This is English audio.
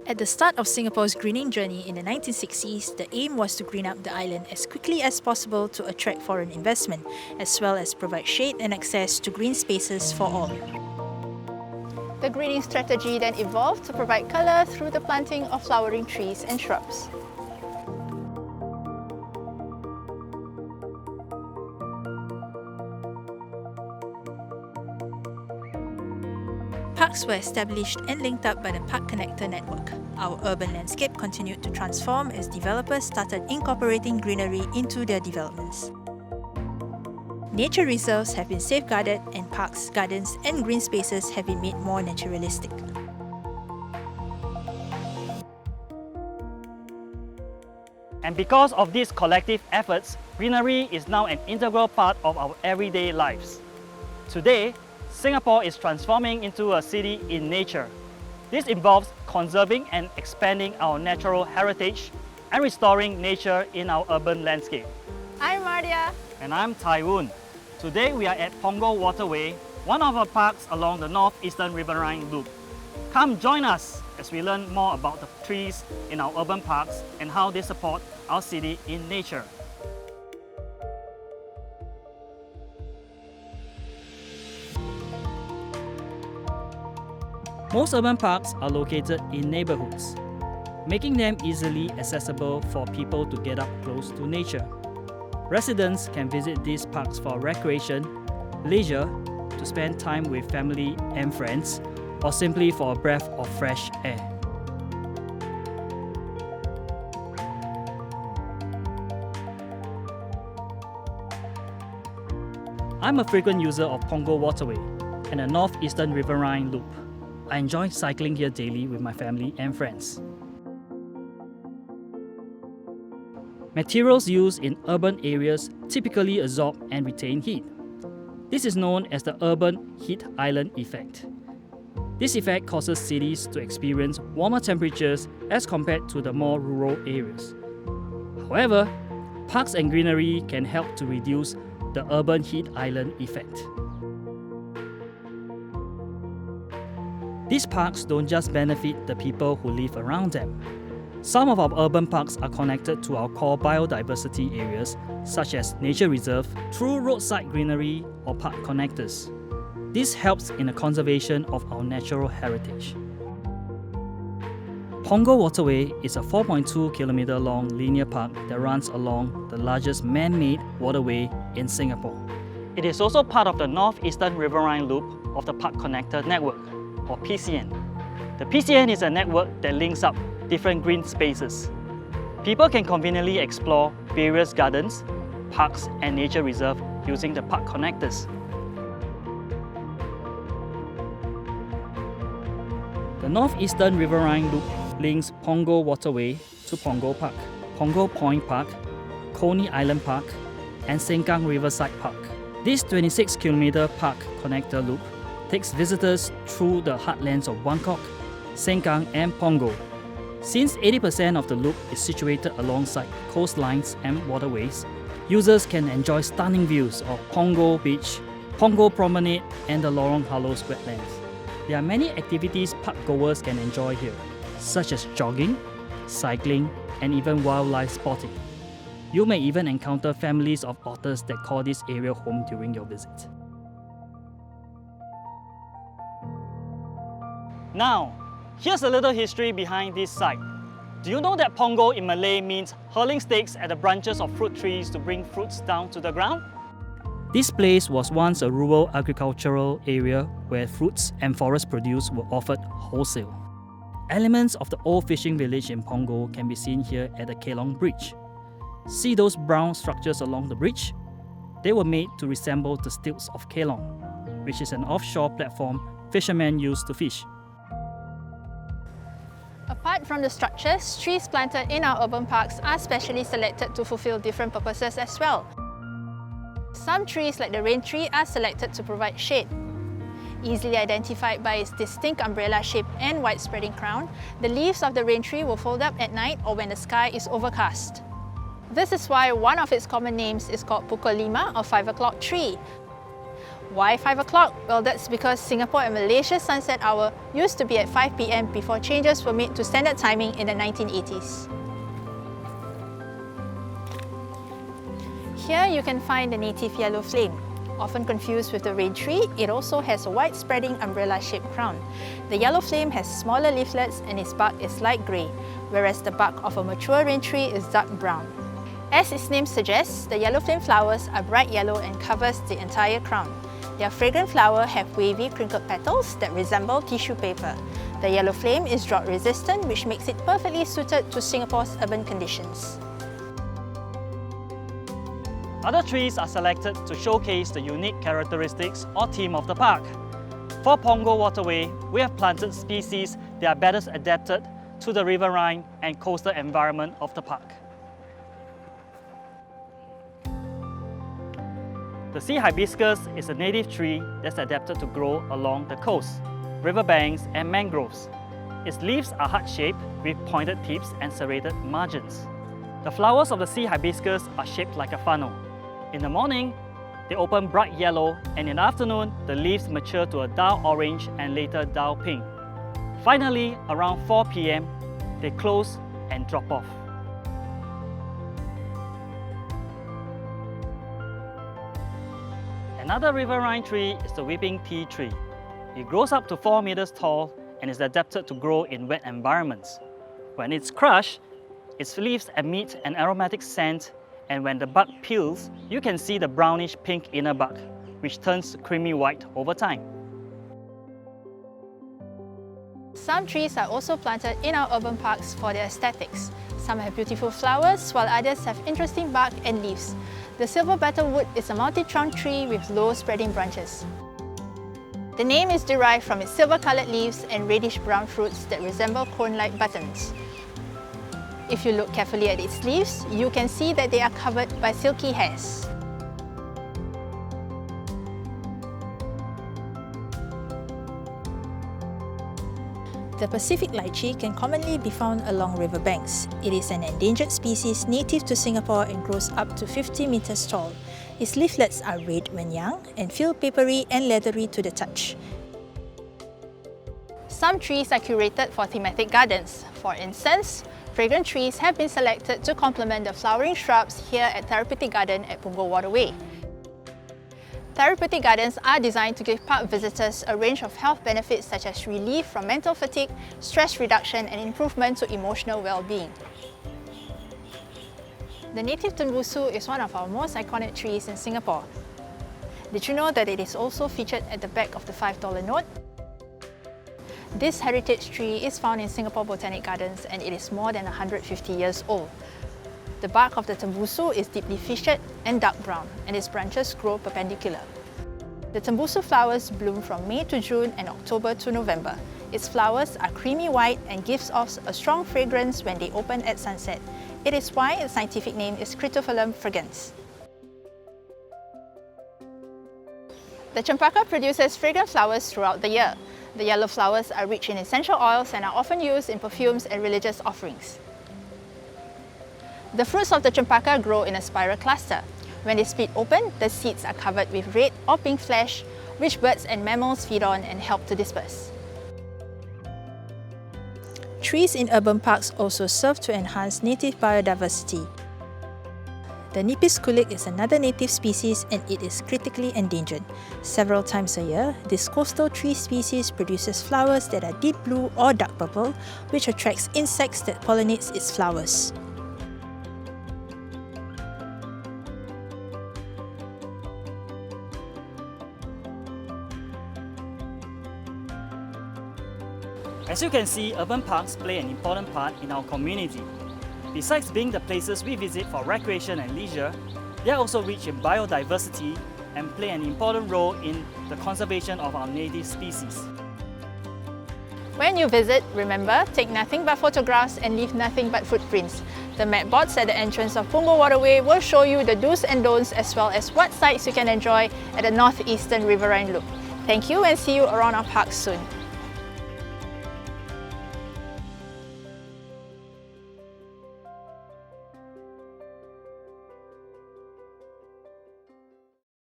At the start of Singapore's greening journey in the 1960s, the aim was to green up the island as quickly as possible to attract foreign investment, as well as provide shade and access to green spaces for all. The greening strategy then evolved to provide colour through the planting of flowering trees and shrubs. Parks were established and linked up by the Park Connector network. Our urban landscape continued to transform as developers started incorporating greenery into their developments. Nature reserves have been safeguarded and parks, gardens and green spaces have been made more naturalistic. And because of these collective efforts, greenery is now an integral part of our everyday lives. Today, Singapore is transforming into a city in nature. This involves conserving and expanding our natural heritage and restoring nature in our urban landscape. I'm Mardiah. And I'm Tai Woon. Today we are at Punggol Waterway, one of our parks along the North Eastern Riverine Loop. Come join us as we learn more about the trees in our urban parks and how they support our city in nature. Most urban parks are located in neighbourhoods, making them easily accessible for people to get up close to nature. Residents can visit these parks for recreation, leisure, to spend time with family and friends, or simply for a breath of fresh air. I'm a frequent user of Punggol Waterway and the North Eastern Riverine Loop. I enjoy cycling here daily with my family and friends. Materials used in urban areas typically absorb and retain heat. This is known as the urban heat island effect. This effect causes cities to experience warmer temperatures as compared to the more rural areas. However, parks and greenery can help to reduce the urban heat island effect. These parks don't just benefit the people who live around them. Some of our urban parks are connected to our core biodiversity areas, such as nature reserve, through roadside greenery or park connectors. This helps in the conservation of our natural heritage. Punggol Waterway is a 4.2-kilometer long linear park that runs along the largest man-made waterway in Singapore. It is also part of the North Eastern Riverine Loop of the Park Connector network, or PCN. The PCN is a network that links up different green spaces. People can conveniently explore various gardens, parks and nature reserve using the park connectors. The North Eastern Riverine Loop links Punggol Waterway to Punggol Park, Punggol Point Park, Coney Island Park and Sengkang Riverside Park. This 26-kilometer park connector loop takes visitors through the heartlands of Buangkok, Sengkang and Punggol. Since 80% of the loop is situated alongside coastlines and waterways, users can enjoy stunning views of Punggol Beach, Punggol Promenade and the Lorong Halus wetlands. There are many activities park goers can enjoy here, such as jogging, cycling and even wildlife spotting. You may even encounter families of otters that call this area home during your visit. Now, here's a little history behind this site. Do you know that Punggol in Malay means hurling stakes at the branches of fruit trees to bring fruits down to the ground? This place was once a rural agricultural area where fruits and forest produce were offered wholesale. Elements of the old fishing village in Punggol can be seen here at the Kelong Bridge. See those brown structures along the bridge? They were made to resemble the stilts of Kelong, which is an offshore platform fishermen use to fish. Apart from the structures, trees planted in our urban parks are specially selected to fulfill different purposes as well. Some trees, like the rain tree, are selected to provide shade. Easily identified by its distinct umbrella shape and wide spreading crown, the leaves of the rain tree will fold up at night or when the sky is overcast. This is why one of its common names is called Pukul 5 or 5 o'clock tree. Why 5 o'clock? Well, that's because Singapore and Malaysia's sunset hour used to be at 5 PM before changes were made to standard timing in the 1980s. Here you can find the native yellow flame. Often confused with the rain tree, it also has a wide spreading umbrella-shaped crown. The yellow flame has smaller leaflets and its bark is light grey, whereas the bark of a mature rain tree is dark brown. As its name suggests, the yellow flame flowers are bright yellow and covers the entire crown. Their fragrant flowers have wavy crinkled petals that resemble tissue paper. The yellow flame is drought resistant, which makes it perfectly suited to Singapore's urban conditions. Other trees are selected to showcase the unique characteristics or theme of the park. For Punggol Waterway, we have planted species that are better adapted to the riverine and coastal environment of the park. The sea hibiscus is a native tree that's adapted to grow along the coast, riverbanks and mangroves. Its leaves are heart-shaped with pointed tips and serrated margins. The flowers of the sea hibiscus are shaped like a funnel. In the morning, they open bright yellow, and in the afternoon, the leaves mature to a dull orange and later dull pink. Finally, around 4 PM, they close and drop off. Another riverine tree is the weeping tea tree. It grows up to 4 meters tall and is adapted to grow in wet environments. When it's crushed, its leaves emit an aromatic scent, and when the bark peels, you can see the brownish pink inner bark, which turns creamy white over time. Some trees are also planted in our urban parks for their aesthetics. Some have beautiful flowers, while others have interesting bark and leaves. The silver battlewood is a multi-trunk tree with low spreading branches. The name is derived from its silver-coloured leaves and reddish-brown fruits that resemble cone-like buttons. If you look carefully at its leaves, you can see that they are covered by silky hairs. The Pacific lychee can commonly be found along riverbanks. It is an endangered species native to Singapore and grows up to 50 meters tall. Its leaflets are red when young and feel papery and leathery to the touch. Some trees are curated for thematic gardens. For instance, fragrant trees have been selected to complement the flowering shrubs here at Therapeutic Garden at Punggol Waterway. Therapeutic gardens are designed to give park visitors a range of health benefits such as relief from mental fatigue, stress reduction and improvement to emotional well-being. The native tembusu is one of our most iconic trees in Singapore. Did you know that it is also featured at the back of the $5 note? This heritage tree is found in Singapore Botanic Gardens and it is more than 150 years old. The bark of the tembusu is deeply fissured and dark brown, and its branches grow perpendicular. The tembusu flowers bloom from May to June and October to November. Its flowers are creamy white and gives off a strong fragrance when they open at sunset. It is why its scientific name is Cryptophyllum fragrans. The champaka produces fragrant flowers throughout the year. The yellow flowers are rich in essential oils and are often used in perfumes and religious offerings. The fruits of the champaka grow in a spiral cluster. When they split open, the seeds are covered with red or pink flesh, which birds and mammals feed on and help to disperse. Trees in urban parks also serve to enhance native biodiversity. The Nipis kulik is another native species and it is critically endangered. Several times a year, this coastal tree species produces flowers that are deep blue or dark purple, which attracts insects that pollinates its flowers. As you can see, urban parks play an important part in our community. Besides being the places we visit for recreation and leisure, they are also rich in biodiversity and play an important role in the conservation of our native species. When you visit, remember, take nothing but photographs and leave nothing but footprints. The map boards at the entrance of Punggol Waterway will show you the do's and don'ts as well as what sights you can enjoy at the North Eastern Riverine Loop. Thank you and see you around our parks soon.